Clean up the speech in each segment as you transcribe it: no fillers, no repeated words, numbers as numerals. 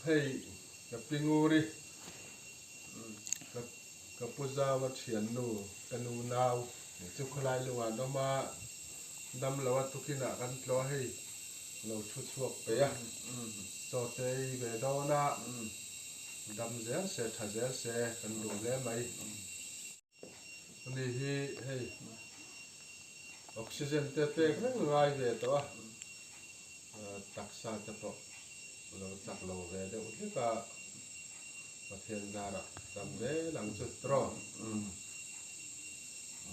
ให้กับปิงูริกับปุจาวัดเฉียนนูกันนูนาวจุกลายลวันเรามาดำละวัดทุกินะกันรอให้เราชุดสวกไปอ่ะจอดใจเบดอนะดำเสียเสถเสียเสกันดูแลไหมนี่ฮีให้ออกซิเจนเต็มๆนั่งไงเวตัวตักษาจะตกเราตักเราเวเดี๋ยวที่ก็ประเทศดาราทำเวหลังจุดตรอ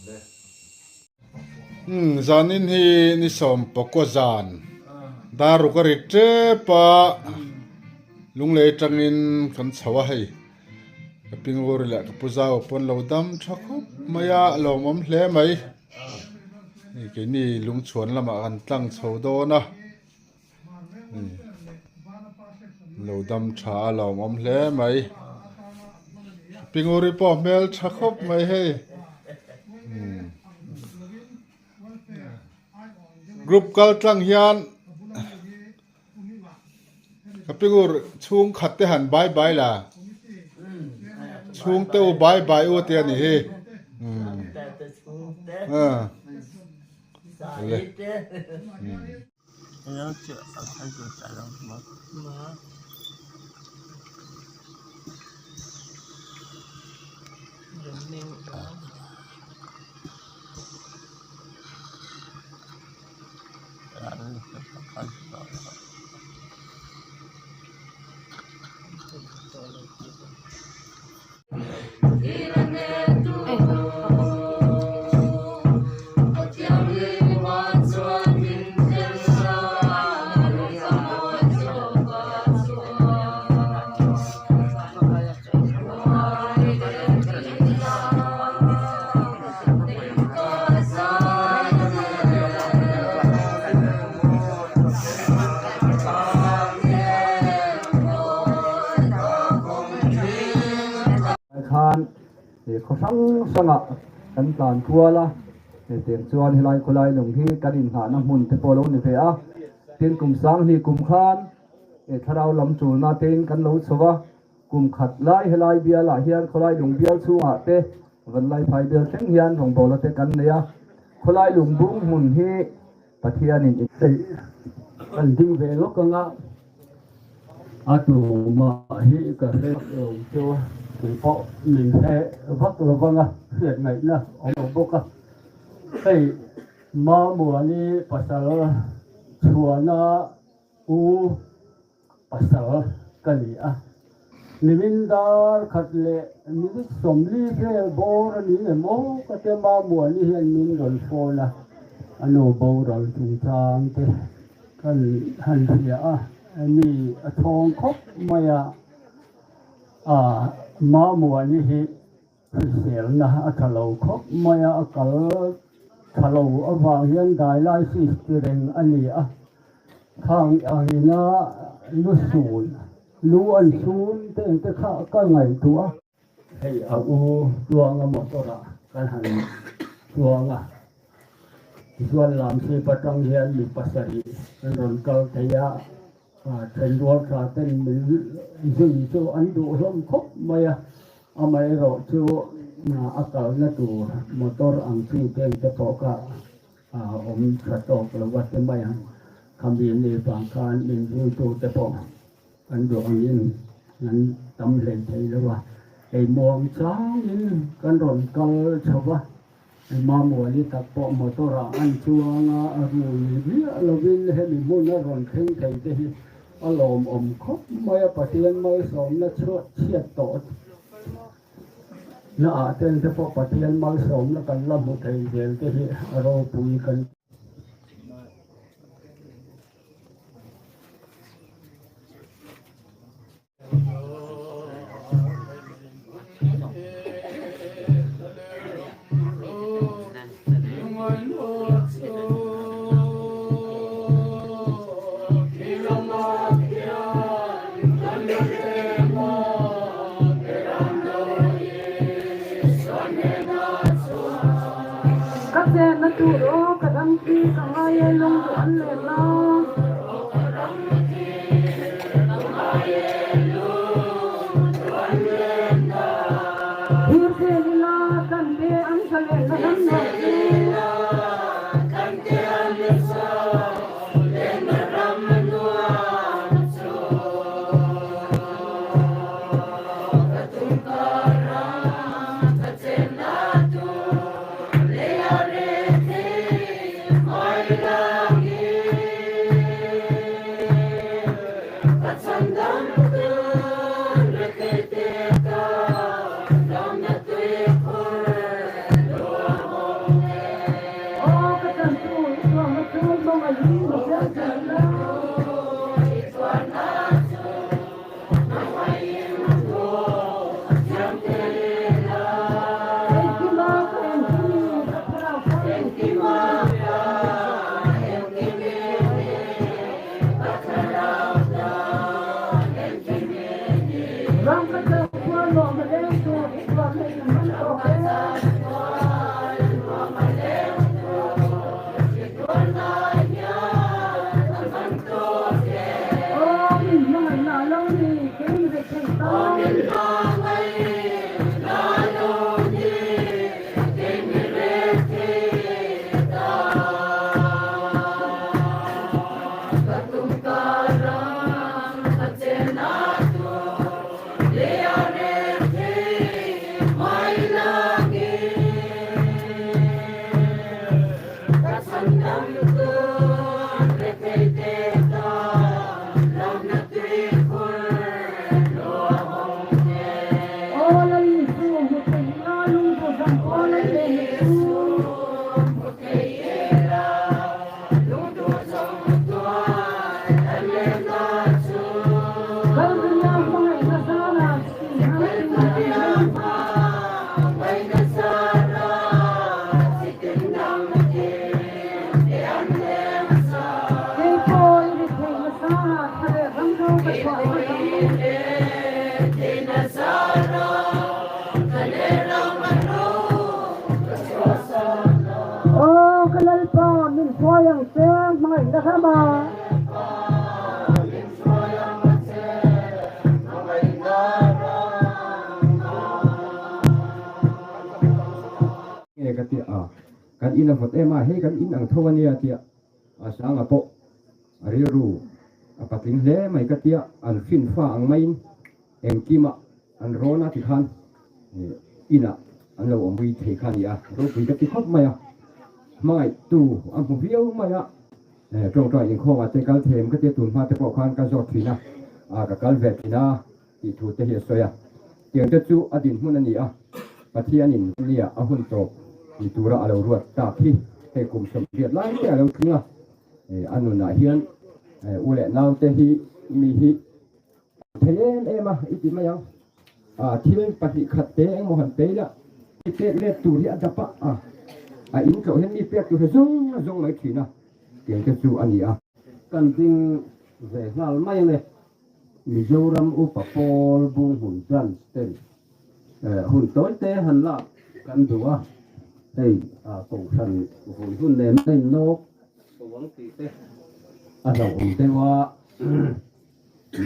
เด้จานินฮีนิสมปกจานดารุกริกเจปะลุงเลจังอินขันสวะให้ปิงโอริละกับปุจาอุปนเราดำชักคุบมายาเรามั่มเล่ไหมนี่แกนี่ลุงชวนละมากันตั้งโซโดนะเราดำชาเรามั่มเล่ไหมปิงโอริปอเมลชักคุบไหมให้กรุ๊ปกัลตั้งยันกับปิงโอริช่วงขัดเตหันบายบายล่ะช่วงเต้าบายบายโอเตียนี่เฮ้เลยแล้วจะเอาใครจะจ่ายเรามาเดี๋ยวนิ่งร้านนี้จะทำต่อเขาสั่งสงะกันการทัวละเตียงชวนให้ไล่คนไล่หลงที่กระดิ่งหาน้ำหุ่นเทโปโลนี่เพียเตียงกลุ่มสังนี่กลุ่มขานถ้าเราลำจูนาเตียงกันรู้สวะกลุ่มขัดไล่ให้ไล่เบียร์ไล่เฮียนคนไล่หลงเบียร์ชูหะเตวันไล่ไฟเบียร์เส้นเฮียนของโบราณเตกันเนี่ยคนไล่หลงบุ้งหุ่นที่ปะเทียนินอีกกันที่เวลก็งะอาตูมาฮีกับเรื่องเจ้าthì họ mình sẽ vắt vào vâng à hiện ngày nữa ở một bốc à cái mà mùa này bắt đầu chùa nó u bắt đầu cái gì à mình đã khát lệ mình sống đi cái bầu rồi mình mò cái mà mùa này hiện mình rồi phô là anh ở bầu rồi chúng ta cái hành gì à mình thong khóc màมามัวนี่ฮิเสียนะทะเลคบมายากลทะเลอวางยังได้ไล่สิเรื่องอันนี้อ่ะทางอันนี้นะลุสูนลุอันสูนเต็มแต่ข้าก็ไงตัวให้เอาตัวงหมดตัวละกันหันตัวงะส่วนหลามสีประจังเฮียนมีปัสสาวะนนเกลเทียเทนรัวคาเทนมีซึ่งตัวอันดูร่มคบมาอาไม่รอชัวอากาศนั่นตัวมอเตอร์อังซีเต็มจะพอกะอมขัดออกประวัติไม่คำบินในฝั่งการบินที่ตัวจะพออันดูอันนี้นั้นตำเลยใช่หรือว่าไอ้มองช้างนี่กันรอนกัลชาวะไอ้มาหมวยนี่ตักปอมอเตอร์อันชัวงาอรุณเบี้ยเราวินให้มีมุ่งรอนเข่งไทยที่อารมณ์อมคบไม่ปฏิญาณไม่สมและเชื่อเชี่ยต่อน่าเต้นแต่พอปฏิญาณไม่สมแล้วกันละมุทัยเดียวที่เราปุยกันNaturo kadangki kangaya long tuan lena nghe cái tiệt cái in là vật em mà hay cái in ang thua nia tiệt sáng apo riru apa ting le mai cái tiệt an fin pha ang main em kima an rona ti khan ina an lo omui thei khan ya ro pui cái ti khop mai mai tu am pu viau mai trong trò in kho te kal them cái tiệt tun pha te po khan ka zot thina ka kal vet thina ti thu te hi soya tiang te chu adin hun ani pathianin lia ahun to ni tura alo ruat ta khi he kum sam riat lai te alo thunga anuna hian ule naw te hi mi hi thelen ema iti mayang thil pati khat te eng mohan te la te le tu ri adapa in ko hen mi pek tu he zong mai thina tiang te chu ani kan ding ve ngal mai le Mizoram upa pol bung hun jan stel hun tối te han la kan duwa ei ko san hun le nei no ko wang ti te lo te wa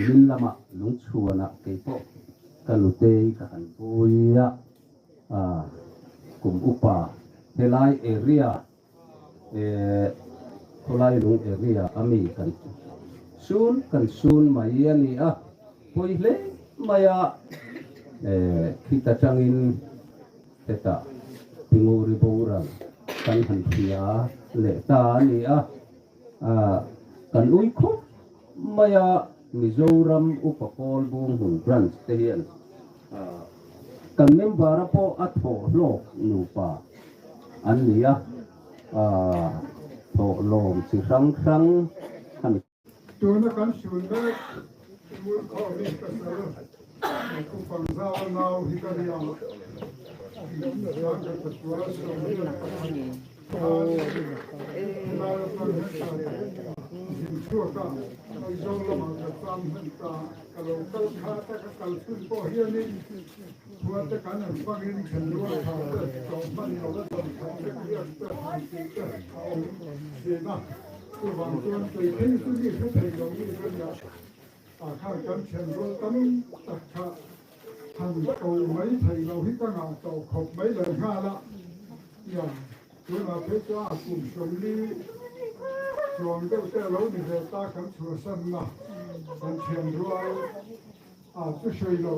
min lama lung chuana ke po kalu te ka han puya kum upa helai area holai lung area ami kan sun mai ani poi le maya kita changin teta pinguri borang kan han thia le ta ni kan ui kho maya Mizoram upakol bung hun branch te hian kan member po atho lo nupa an nia tho lom chi sang sang han Tuna kan shunda mul ko ri ka sa ko pang za now hi ka ri ang ya ka ta tura so ni na ka ni na pa ni sa ni chu ka ai zo lo ma ka sam han ka ka lo kal kha ta ka kal sun po hi ni tua ta kan an pa ni kan lo ka ta to pa ni lo ta ka ta ya ta ka ni naก็วางตัวตัวเองสุดที่สุดเลยเราไม่ได้ยาข้าวกันเชียงรถตั้งตักข้าทำโตไม่ไทยเราที่ตั้งโตขบไม่เลยข้าละอย่างตัวเราเพชรว่ากลุ่มชมนี้ช่วงเจ้าเราเนี่ยตาขันชัวสันนะกันเชียงรถจะช่วยเรา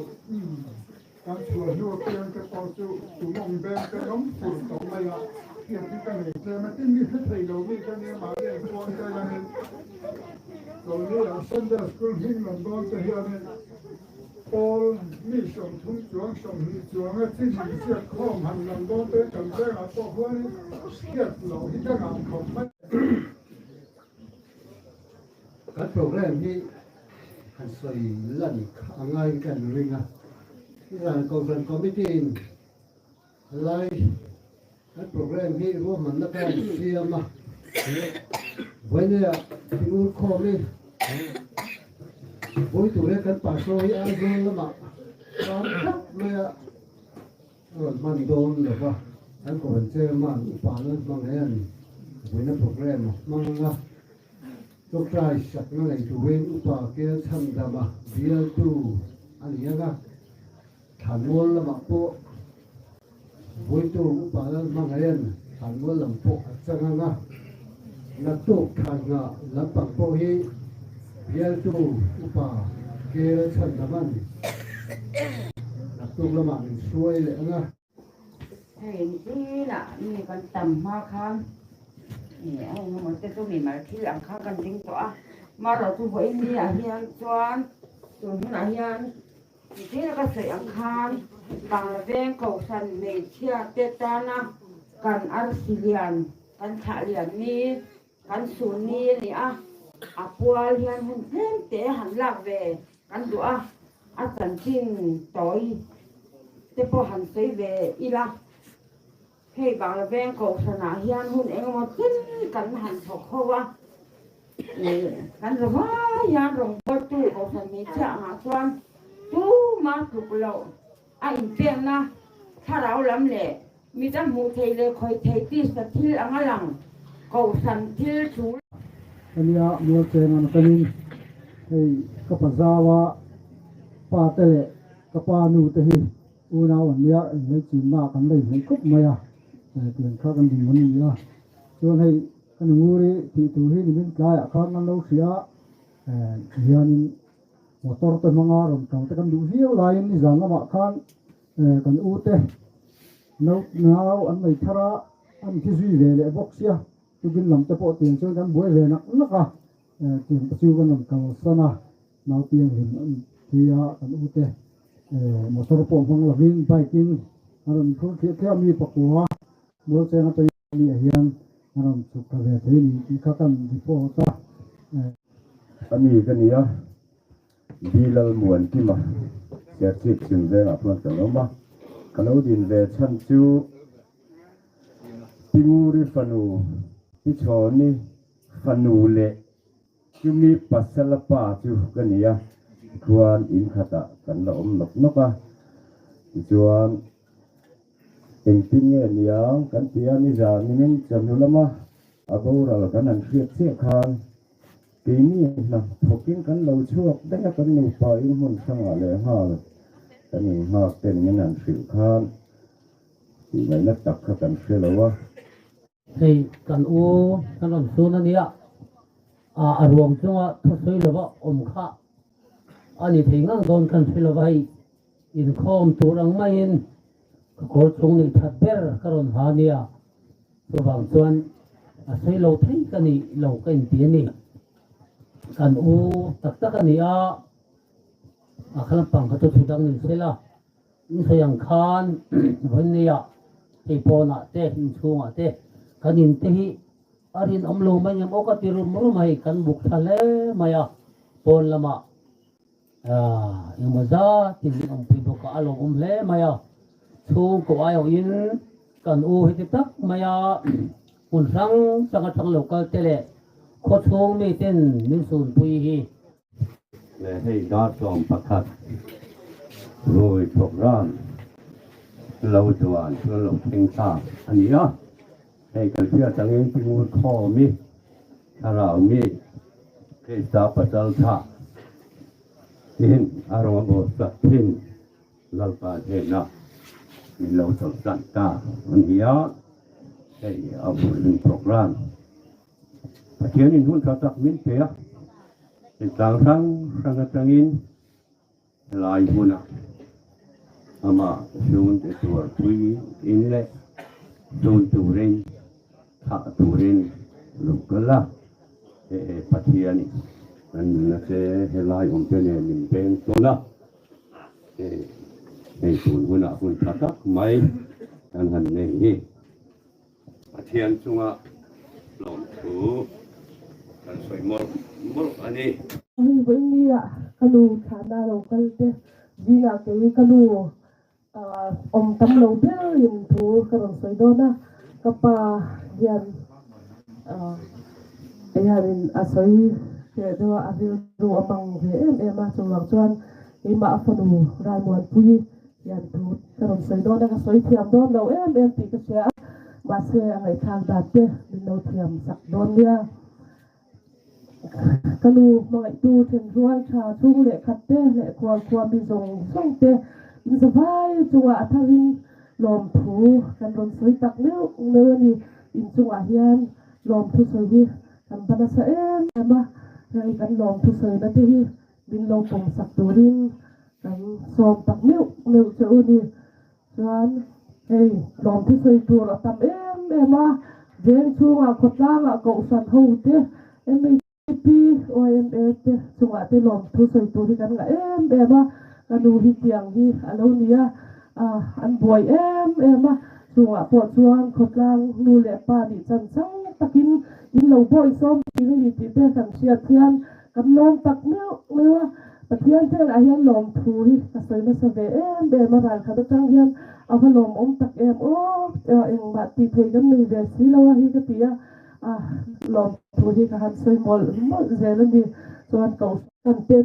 กันชัวนัวเพียงแต่พอจะตุ่มองแบงก็น้องฝุ่นตกไม่ละเกี่ยวกับการเงินมันที่มีเพชรไทยเราไม่กันเนี่ยมาเรียนตัวใจกันเนี่ยเราเนี่ยเส้นเดือดกุลหิ้งหลังบ้านจะเห็นเนี่ยพอมีสมทุนจวงสมหิจวงที่มีเสียข้อมหันหลังบ้านเป็นจำได้อะพวกว่าเนี่ยเกียรติเราที่จะงานของมัน program hi han soi lan angai kan ringa ran conference committee in lai cái program hi ro man na kan siama với này tingul kho đi với tụi nó cần phải soi ai luôn lắm ạ làm chắc mày rồi mình đồn được không anh còn chơi mà phá nó bằng cái này với nó program mà lúc trai sạch nó này tụi bên phá kia tham gia mà bia tu anh nhớ cả thằng mua là mà po với tụi phá nó bằng cái này thằng mua làm po chẳng hạn na tu thằng ngà na bằng po hi bia tu phá kia tham gia mà tục là mạng xuôi lệ nga thì tí là mi còn tầm hoa khang nè ông mà tôi mình mà khi làm khang cần tính tỏa mà rồi tôi với mi à hiền choan tôi là hiền thì thế là cái sợi ăn khang bằng ven cầu sân này chia tết ta na cần Arcelian cần thả liền mi cần Sunni nè à bùa hiền hùng thêm té hẳn lạc về cần đũa à cần tin tối thế po hẳn xây về ila hay bảo là ven cầu sân à hiền hùng em mà tin cần hẳn thuộc khâu à cần rồi quá hiền rồi bao tu cầu sân mi chả hả choan tu mà thuộc lâu anh phiền na thà rau lắm lệ mi ta mua thấy lệ khơi thấy tí sát thil ang alang cầu sân thil chú anh ya mua tiền anh tanin hey kapazawa pa tele kapanu tehi una wan ya nei chi ma kan dei nei kup maya tiền kha kan ding mani ya chuan hei kan nguri ti tu hi ni min kai khan nan lo sia hianin motor te manga rom kau te kan du hiu lai ni zanga ma khan kan u te no nau an mai thara an ki zui ve le box ya tu bin lam te po tiền chuan kan buai ve nak naka tiền pa chu kan lam kau sana nau tiền hin tia kan u te motor po phong la vin baikin aron thu thia mi pakua mo se na pe ni hian aron chu ka ve the ni ka kan di po ta ani kan ya bilal muan ki ma ya chip sin ve na plan ka lo ma kalau din ve chan chu tinguri fanu ti choni fanu le chumi pasala pa chu kan ya kuan in khata kan la nok noka chuan engting nge liang kan tia ni za min cham lama agora kan an khiat che khan ke ni na thokin kan lo chuak da kan nu pa in mun sanga le ha kan ni ha ten ngen an sil khan ti mai na tak kha kan se lo wa thì cần u kan ron su na nia a ruang chunga thosoi lova kha ani thingang don kan philo vai in khom turang mai in ko chung ni thaber karon hania so bang chuan a sei lo thei kani lo kan ti ni kan u tak tak ani a khalam pang ka to thudang ni sela in sayang khan honia te pona te in chunga te kanin te hi arin amlo mai yam okatirum mai kan buk thale maya pon lama yung maza tingin ang pibo ka along le maya chung ko ayaw in kan u hititak maya unsang sang lokal tele ko chung mi tin min sun pui hi le hei da som pakhat roi program lo duan lo lo ting ta ani ya hei kan pia tangin pingur kho mi arao mi ke sa pasal tha tin arong bo sa tin lalpa he na mi lo so san ta ani ya hei abu in program pathian in hun ta tak min pe in tang sang tangin lai huna ama sun te tur tui in le sun turin tha turin lukala pathiani an na se helai te ne min pen to na sun huna hun tha tak mai an han ne hi pathian chunga lom thu kan soi mol อันนี้ Hi với Nia kalu thana lo kalte dina ke kalu tam lo be in thu karon soidona kapa yan yan asoi ke do avil do amang ve ma chuang chuan ma afanu rai mon pui yan thu karon soidona ka soi thiam don lo ti ka se ma se ngai thang da te min lo thiam sak don nia kalu mga ito tenruan sa tungle katte le kwa bizong songte in sabay tunga atharin lom thu kan ron soi tak ne ni in tunga hian lom thu soi hi kan bana sa ma rai kan lom thu soi na te hi bin lo pong sak turin kan som tak ne che ni chuan hey lom thu soi tu ra tam ma ven tunga khotla ko san ho te pi OMS chunga te lom thu soi tu hi kan ga ma kanu hi tiang hi alo nia an boy ma chunga po chuan khotlang nu le pa ni chan chang takin in lo boy som ti ni ti te kan sia thian kan lom tak mewa pathian te a hian lom thu hi ka soi na sa ve ma ran kha ta tang hian a lom tak eng ma ti thei kan ni ve si lo hi ka tia lom thu hi ka han soi mol zel ni chuan ko kan te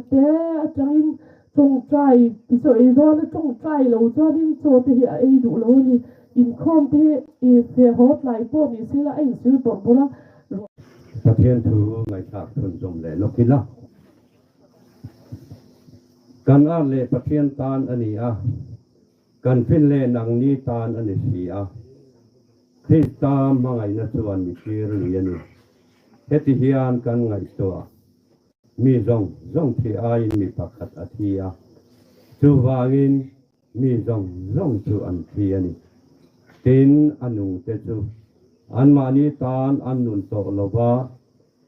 atangin chung chai ti so e ro na chung chai lo chuan in cho te hi a du lo ni in khom te e se hot lai po ni sila ai sil por bola ประเทศถือไงครับคนจมเลยลกินละการอ่านเลยประเทศตานอันนี้การฟินเลนังนี้ตานอันนี้สีที่ตามมาไงนะส่วนมีชื่อเรื่องนี้เฮติฮิอันกันไงตัวมีจงที่อายมีประคัตอาทิยาจูวางินมีจงจูอันที่อันนี้ตินอันนุ่งเตจูอันมานิตานอันนุนโตโลบา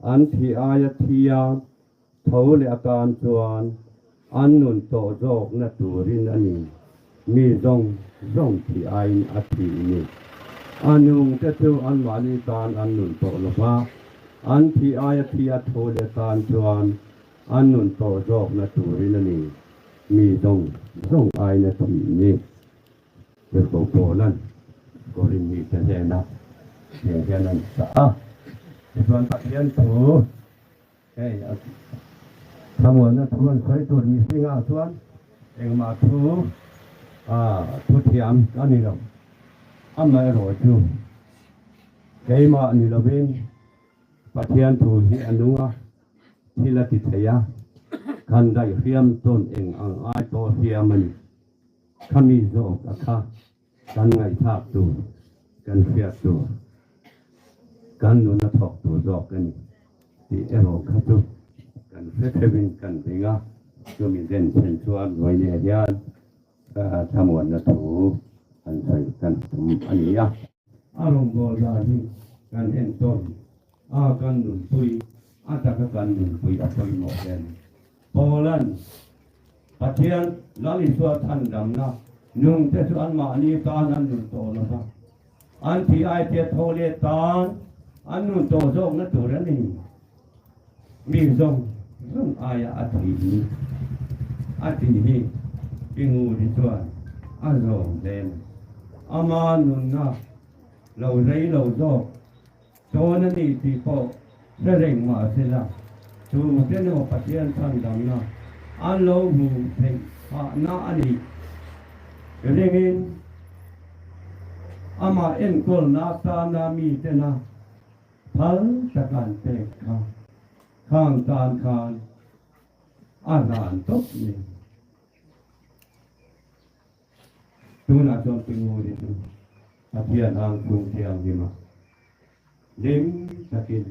อันที่อายทียาเท่าเลอาการจวนอันนุนโตโจกนัตูรินอันนี้มีจงที่อายอาทินี้อันนุงเตจูอันมานิตานอันนุนโตโลบาอันที่อายทียาเท่าเลอาการจวนอันนุนโตโจกนัตูรินอันนี้มีจงอายนาทีนี้เรื่องโกนั่นก็ริมีแต่แน่นะเพียงแค่นั้นส่วนปัจจัยถูทั้งหมดนั้นทวนเคยตัวมีสิ่งส่วนเองมาทุเทียมอันนี้เราไม่รอจูเกี่ยมาอันนี้เราเป็นปัจจัยถูที่อันนู้ที่ละติดเสียคันได้เทียมต้นเองอังไอตัวเทียมมันขมีโจกกันไงทาบตัวกันเฟียตัวกันนุนทอกตัวจอกกันที่โรคตุกันเฟเทวินกันเองก็มีเด่นเป็นส่วนไว้ในยานทำวันถูอันใส่กันอันนี้อารมณ์โบราณกันเห็นต้นกันนุนปุยจากกันนุนปุยปุยหมดเลยโบราณปัจจัยลาลิสวาทันดำนะนุ่งเทศอันมานีตานอันนุนโตนะครับอันที่ไอเทียโทเลตานอันนู้นโตโจกนั่นตัวนั้นนี่มีจงอายอาทินี้เป็นงูที่ตัวอันโรงเด่นอามานุนนะเราโจกโจนั่นนี่ที่พอเร่งมาเสียละจูเจ้าหน้าปัจจัยทันดังนะอันเราหูเพ่งน่าอันนี้เรื่องนี้อามาเอ็นกอลนาตานามีเจนะพัลตะการเตะข้างตานคานอาหารตกนี่ตัวน่าจนเป็นงูดิตัวอาเทียนอ่างกรุงเทียงนี่มาเลี้ยงตะกิน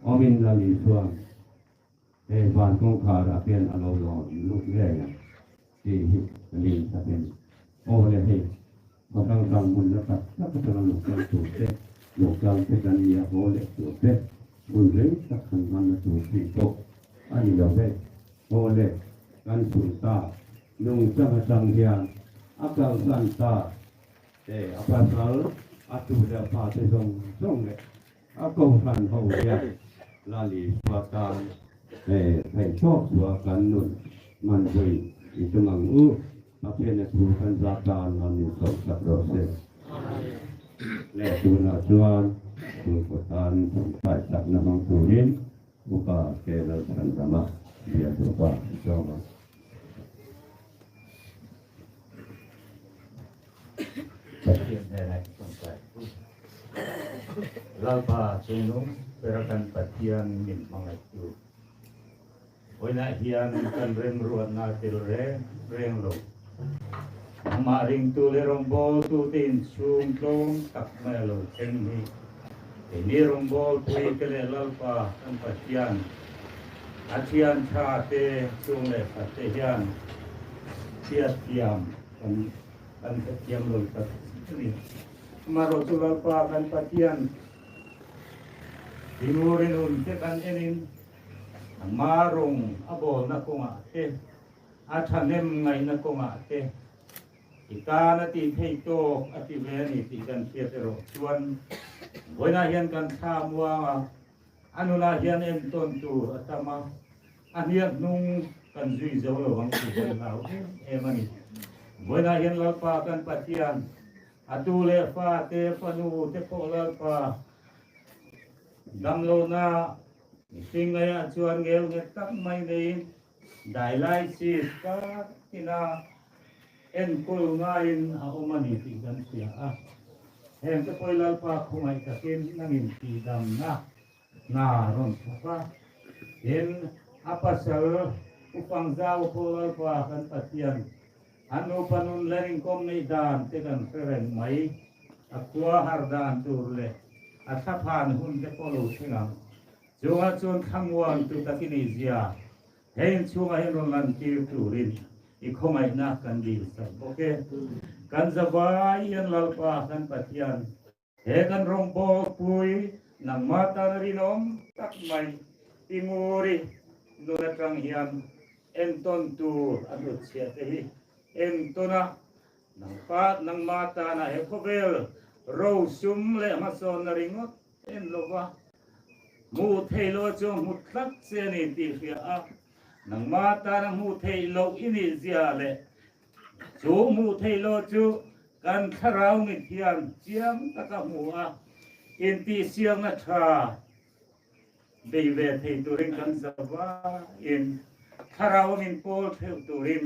อมินลาลีส่วนบ้านของข้าราเพียนอโลโลลูกแก่ที่ฮิลีตะเป็นโอ้เลยเฮ้มาทางบุญนะครับแล้วก็จะมาหลงกันถูกเตะหลงกันเป็นการยาโหเลยถูกเตะบุญเลยสักขันมันถูกที่โตอันนี้เราได้โหเลยการสูญตานุ่งจังสังเฮียนอาการสันตาอาภาษาอาตุเดพาเตส่งเลยอากงสันเขาเฮียลาลีสวาการ ให้ชอบตัวกันนุ่นมันไปอีกมังมาเพียงสู่กันจากการมันมีสมสับรสเสและตัวนาจวนตัวประธานฝ่ายจักรนมังสุรินบุปผาเกลสันธรรมะเบียบุปผาจอมเทียนได้คนใจเราพาเชนุงเพื่อกันปฏิญาณมินมังไอจูวันนี้เฮียนกันเร่งรวนนาติลเร่งลงมาริงตูเลรงบอลตูตินซูงตรงตักเมลเชงนี้ini rombol pui kele lalpa kan patian atian chate sungle patian tiam kan tiam lol kat ini maro tu lalpa kan patian dimurin unte kan enin marung abo na kunga te athanem ngai na kunga te ikana ti theito ati veni ti kan pietero chuanวันนี้ยันกันข้ามว่าอนุรายันเอ็มต้นตูอาตมาอันนี้นุ่งกันจุยเจ้าหลวงที่เป็นเราเอ็มันนี่วันนี้ยันเราปากันปฏิญาณอาตูเลฟ้าเตปนูเตปโอเราปาดำโลนาสิ่งอะไรชวนเกลเงตักไม่ได้ได้ไล่สิก็ที่น่าเอ็นกุลง่ายเอามันนี่ที่กันเสียเห็นจะไปเล่าปากคงไอ้ตะเกียนนั่งอินทีดำนะนาร่อนสักว่าเห็นอาปัสสาวะอุปังเจ้าพอเล่าปากกันปฏิญาณอนุปนุนเลริงคมในดานที่กันเสร็จไหมอักตัวหาดานตัวเล่อัศพานหุ่นจะพอรู้ที่นั่งจงอาจวนขังวันตุตะกินิเซียเห็นช่วงเห็นรอนลันติวตูรินอีกคงไอ้นักกันดีสักโอเคกันสบายยันเล่าปากกันปฏิญาณเฮกันรองโบปุยนังมาตารินอมตักไม่ติมูริโดนตรังเฮียนเอ็นต้นตูอันดุเสียเตหิเอ็นต้นนะนังปาดนังมาตานะเฮโคเบลโรซุมเลมาโซนริงอตเอ็นโลวะมูเทโลจงมุตลักเซนิติเฟียอะนังมาตานะมูเทโลอินิเซียเลจูมูเทโลจูกันคาราวมิเทียนเจียมตะกะมัวอินติเสียงนะชาเดเวทตุริงกันสวาอินคาราวมินโพลเทตุริม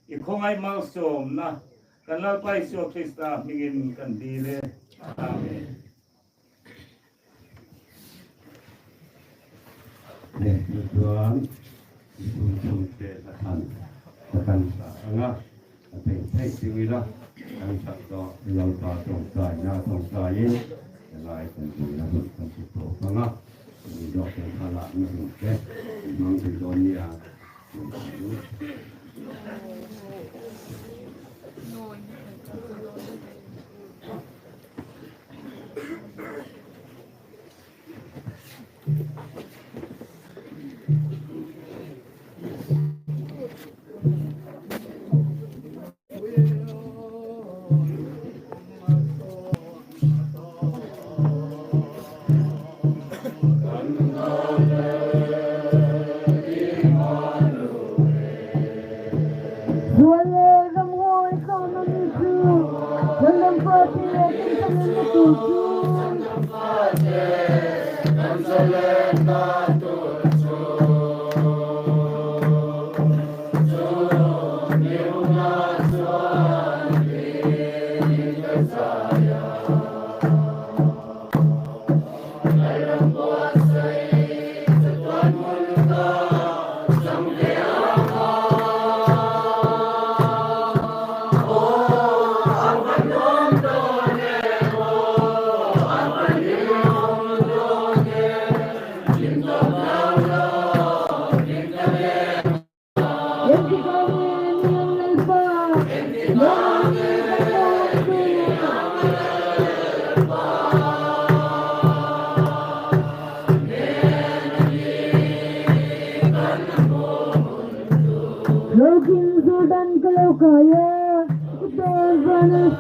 อีคงไอมาสมนะกันเล่าไปโชคริสตามิงินกันดีเลยอาเมนเนี่ยส่วนสุนเตะทันสังะเป็นให้ชีวิตละทางสัตว์ก็เราตาตรงใจหน้าตรงใจลายเป็นตัวนะมันเป็นตัวสังะมีดอกเป็นพละมันแค่มันเป็นตัวนี้อ่ะ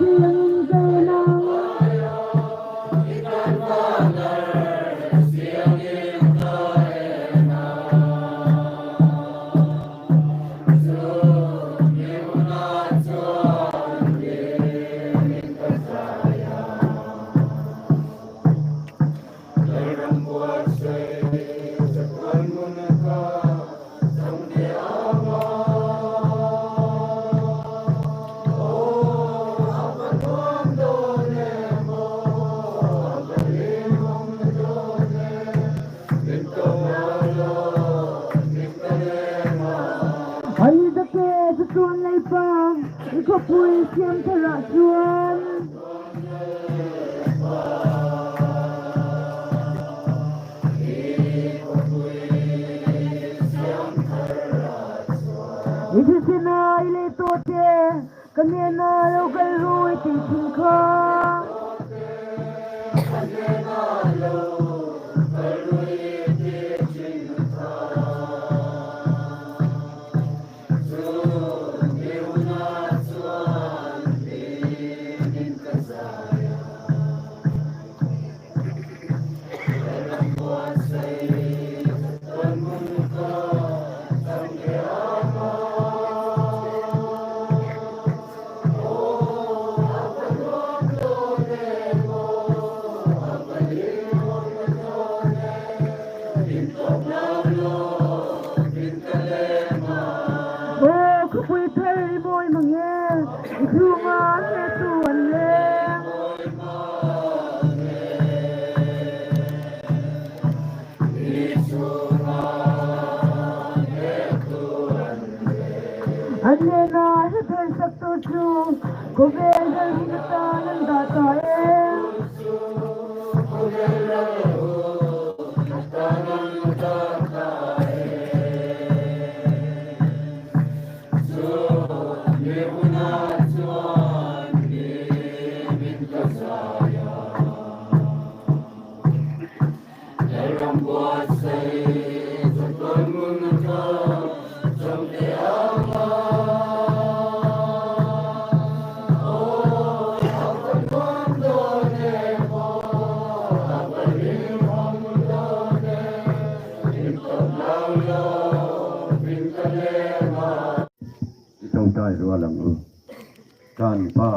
Siang ปุยเทียมทละชวนอิทิสินาอิเลโตเตกันเนนาโลกันรู้อิติทิงคาโอ้ขบุยเทยบอยมังเง่คือมาแค่ส่วนเล็กอันเนนาให้เธอสักตัวชูก็เวรหินตานันดาตาเองต้องใจรัวหลังการป้า